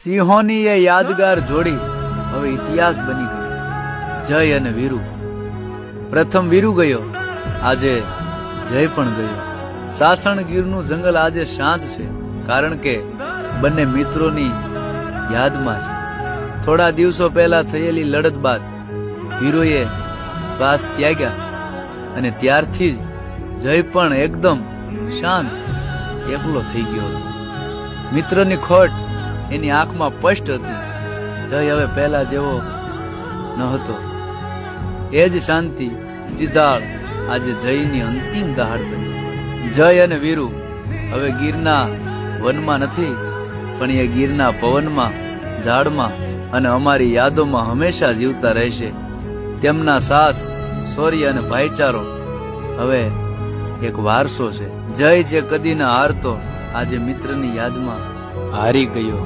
સિંહોની એ યાદગાર જોડી હવે ઇતિહાસ બની ગઈ. જય અને વીરુ. પ્રથમ વીરુ ગયો, આજે જય પણ ગયો. સાસણ ગીરનું જંગલ આજે શાંત છે, કારણ કે બંને મિત્રોની યાદમાં છે. થોડા દિવસો પહેલા થયેલી લડત બાદ વીરુએ શ્વાસ ત્યાગ્યા અને ત્યારથી જ જય પણ એકદમ શાંત એકલો થઈ ગયો હતો. મિત્રની ખોટ એની આંખમાં સ્પષ્ટ હતી. જય હવે પહેલા જેવો ન હતો. એ જ શાંતિ શ્રીધાળ આજે જયની અંતિમ દહાડ બની. જય અને વીરુ હવે ગીરના વનમાં નથી, પણ એ ગીરના પવનમાં, ઝાડમાં અને અમારી યાદોમાં હંમેશા જીવતા રહેશે. તેમના સાથ, શૌર્ય અને ભાઈચારો હવે એક વારસો છે. જય જે કદી ન હારતો આજે મિત્રની યાદમાં હારી ગયો.